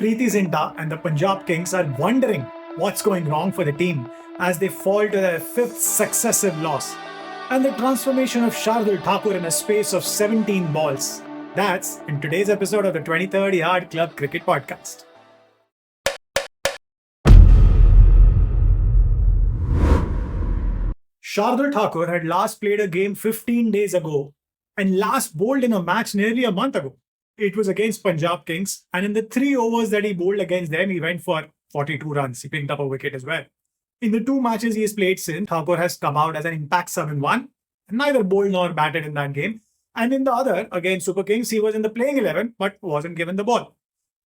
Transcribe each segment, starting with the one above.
Preeti Zinta and the Punjab Kings are wondering what's going wrong for the team as they fall to their fifth successive loss. And the transformation of Shardul Thakur in a space of 17 balls. That's in today's episode of the 23rd Yard Club Cricket Podcast. Shardul Thakur had last played a game 15 days ago and last bowled in a match nearly a month ago. It was against Punjab Kings, and in the 3 overs that he bowled against them, he went for 42 runs. He picked up a wicket as well. In the 2 matches he has played since, Thakur has come out as an impact sub in one, and neither bowled nor batted in that game. And in the other, against Super Kings, he was in the playing 11 but wasn't given the ball.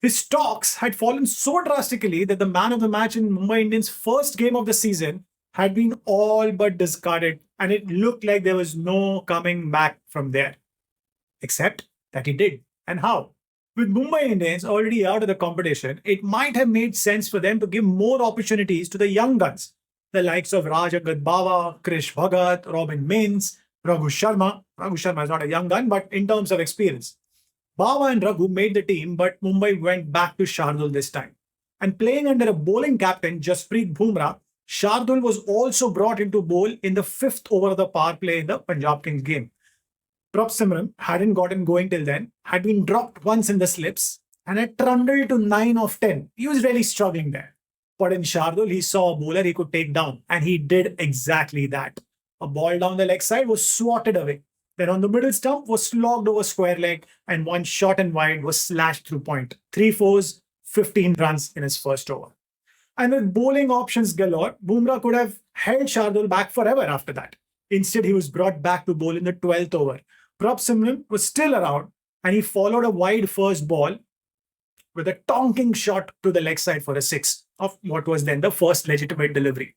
His stocks had fallen so drastically that the man of the match in Mumbai Indians' first game of the season had been all but discarded, and it looked like there was no coming back from there. Except that he did. And how? With Mumbai Indians already out of the competition, it might have made sense for them to give more opportunities to the young guns, the likes of Raj Bawa, Krish Bhagat, Robin Mins, Raghu Sharma. Raghu Sharma is not a young gun, but in terms of experience. Bawa and Raghu made the team, but Mumbai went back to Shardul this time. And playing under a bowling captain, Jasprit Bumrah, Shardul was also brought into bowl in the 5th over of the power play in the Punjab Kings game. Prop Simran hadn't gotten going till then, had been dropped once in the slips, and had trundled to 9 of 10. He was really struggling there. But in Shardul, he saw a bowler he could take down, and he did exactly that. A ball down the leg side was swatted away. Then on the middle stump was slogged over square leg, and one short and wide was slashed through point. 3 fours, 15 runs in his first over. And with bowling options galore, Bumrah could have held Shardul back forever after that. Instead, he was brought back to bowl in the 12th over. Prop Simran was still around, and he followed a wide first ball with a tonking shot to the leg side for a 6 of what was then the first legitimate delivery.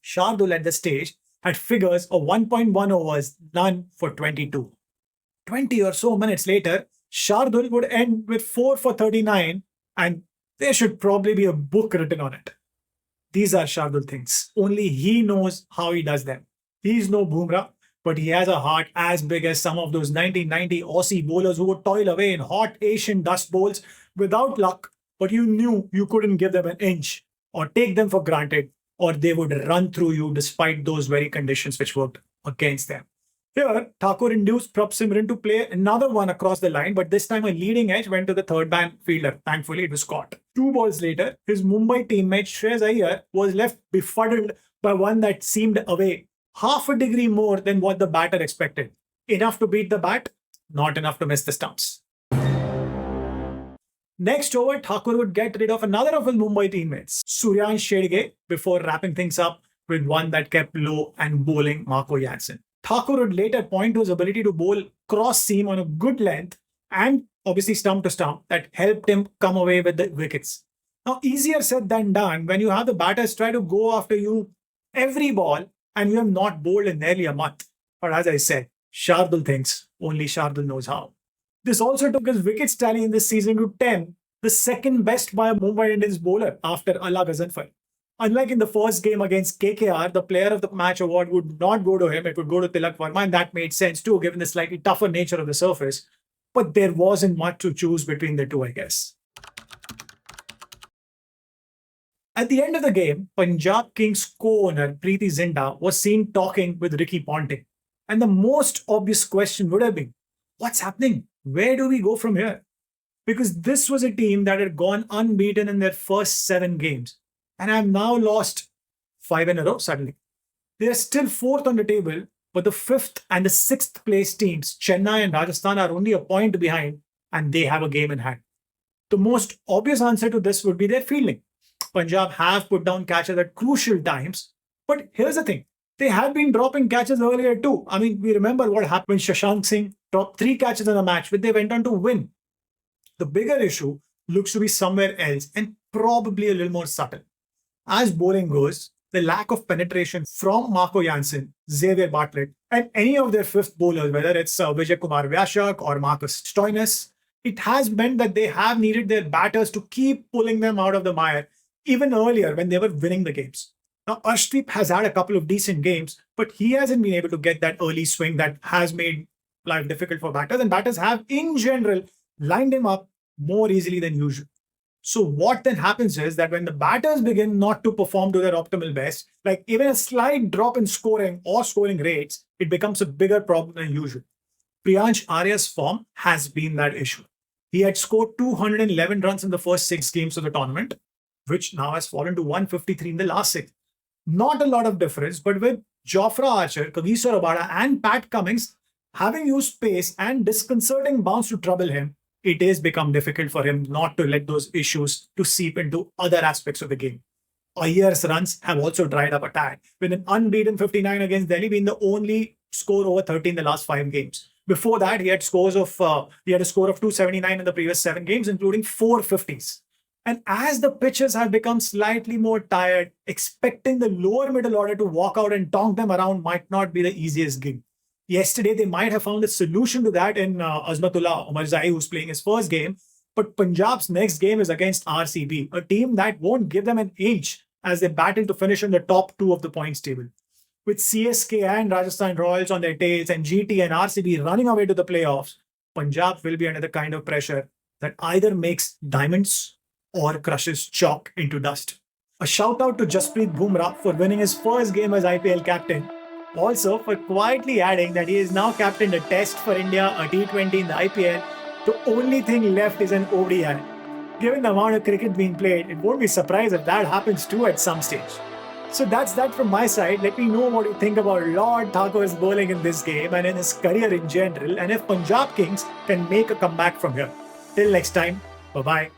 Shardul at the stage had figures of 1.1 overs, none for 22. 20 or so minutes later, Shardul would end with 4 for 39, and there should probably be a book written on it. These are Shardul things. Only he knows how he does them. He's no Bumrah, but he has a heart as big as some of those 1990 Aussie bowlers who would toil away in hot Asian dust bowls without luck, but you knew you couldn't give them an inch or take them for granted, or they would run through you despite those very conditions which worked against them. Here, Thakur induced Prop Simran to play another one across the line, but this time a leading edge went to the third man fielder. Thankfully, it was caught. 2 balls later, his Mumbai teammate Shreyas Iyer was left befuddled by one that seemed away half a degree more than what the batter expected. Enough to beat the bat, not enough to miss the stumps. Next over, Thakur would get rid of another of his Mumbai teammates, Suryansh Shedge, before wrapping things up with one that kept low and bowling Marco Jansen. Thakur would later point to his ability to bowl cross seam on a good length and obviously stump to stump that helped him come away with the wickets. Now, easier said than done when you have the batters try to go after you every ball and you have not bowled in nearly a month. But as I said, Shardul thinks only Shardul knows how. This also took his wickets tally in this season to 10, the second best by a Mumbai Indians bowler after Allah Ghazanfar. Unlike in the first game against KKR, the player of the match award would not go to him, it would go to Tilak Verma, and that made sense too, given the slightly tougher nature of the surface. But there wasn't much to choose between the two, I guess. At the end of the game, Punjab Kings co-owner Preeti Zinta was seen talking with Ricky Ponting. And the most obvious question would have been, what's happening? Where do we go from here? Because this was a team that had gone unbeaten in their first 7 games and have now lost 5 in a row suddenly. They are still 4th on the table, but the 5th and the 6th place teams, Chennai and Rajasthan, are only a point behind and they have a game in hand. The most obvious answer to this would be their fielding. Punjab have put down catches at crucial times, but here's the thing. They had been dropping catches earlier too. I mean, we remember what happened when Shashank Singh dropped 3 catches in a match, which they went on to win. The bigger issue looks to be somewhere else and probably a little more subtle. As bowling goes, the lack of penetration from Marco Jansen, Xavier Bartlett, and any of their 5th bowlers, whether it's Vijay Kumar Vyashak or Marcus Stoinis, it has meant that they have needed their batters to keep pulling them out of the mire even earlier when they were winning the games. Now, Arshdeep has had a couple of decent games, but he hasn't been able to get that early swing that has made life difficult for batters. And batters have, in general, lined him up more easily than usual. So what then happens is that when the batters begin not to perform to their optimal best, like even a slight drop in scoring or scoring rates, it becomes a bigger problem than usual. Priyansh Arya's form has been that issue. He had scored 211 runs in the first 6 games of the tournament, which now has fallen to 153 in the last 6. Not a lot of difference, but with Jofra Archer, Kagiso Rabada, and Pat Cummins having used pace and disconcerting bounce to trouble him, it has become difficult for him not to let those issues to seep into other aspects of the game. Iyer's runs have also dried up a tad, with an unbeaten 59 against Delhi being the only score over 30 in the last 5 games. Before that, he had a score of 279 in the previous 7 games, including 450s. And as the pitchers have become slightly more tired, expecting the lower middle order to walk out and tonk them around might not be the easiest gig. Yesterday, they might have found a solution to that in Azmatullah Omarzai, who's playing his first game. But Punjab's next game is against RCB, a team that won't give them an inch as they battle to finish in the top 2 of the points table. With CSK and Rajasthan Royals on their tails and GT and RCB running away to the playoffs, Punjab will be under the kind of pressure that either makes diamonds or crushes chalk into dust. A shout out to Jasprit Bumrah for winning his first game as IPL captain. Also for quietly adding that he is now captained a test for India, a T20 in the IPL. The only thing left is an ODI. Given the amount of cricket being played, it won't be surprised if that happens too at some stage. So that's that from my side. Let me know what you think about Lord Thakur's bowling in this game and in his career in general, and if Punjab Kings can make a comeback from here. Till next time, bye-bye.